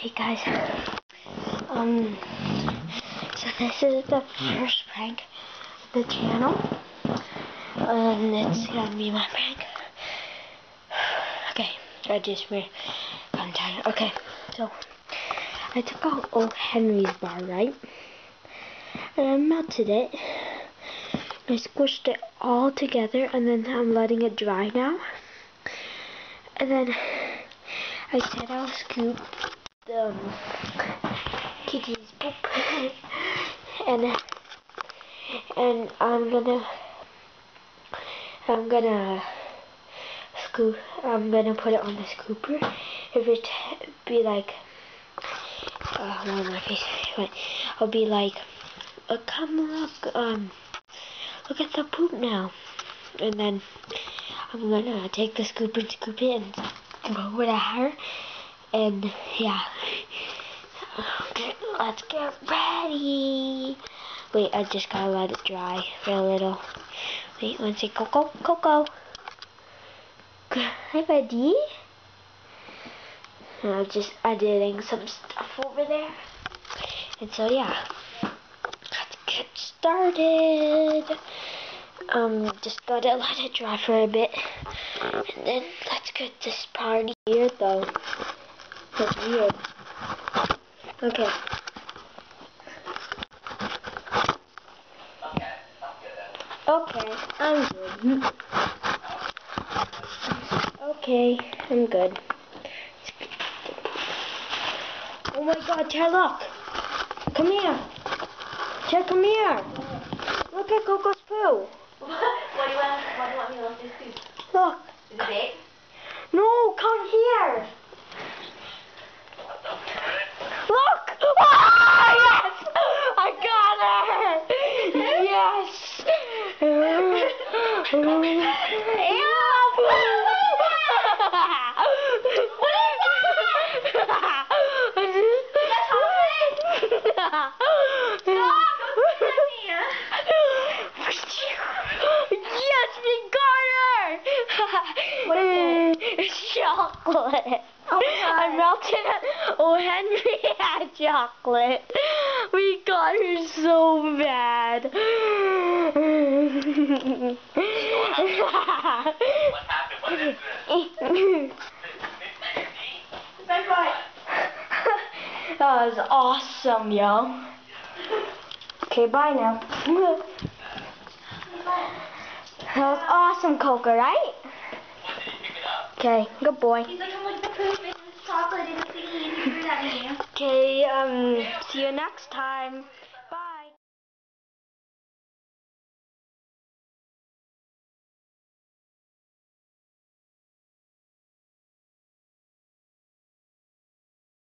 Hey guys, so this is the first prank of the channel, and it's gonna be my prank. Okay, I'm tired. Okay, so I took out old Henry's bar, right, and I melted it. I squished it all together, and then I'm letting it dry now. And then I said I'll scoop the kitty's poop, and I'm put it on the scooper. If it be like, one of my face, I'll be like, come look, look at the poop now. And then I'm gonna take the scooper and scoop it and throw it at her. And yeah. Okay, let's get ready. Wait, I just gotta let it dry for a little. Wait, let's see. Coco. Hi, buddy. I'm just editing some stuff over there. And so yeah, let's get started. Just gotta let it dry for a bit, and then let's get this party here though. That's weird. Okay. Okay, I'm good. Okay, I'm good. Oh my God, Chad, look! Come here! Chad, come here! Look at Coco's poo! What do you want me to look this to? Look! Is it big? No, come here! Look! Oh, yes! I got her! Yes! Yes, we got her! What is it? It's chocolate. Oh, I melted O. Henry had chocolate. We got her so bad. What happened? What is this? Bye-bye. That was awesome, yo. Okay, bye now. That was awesome, Coco, right? Okay, good boy. He's like, I'm like the poop and this chocolate and the thing and you threw that in you. Okay, see you next time.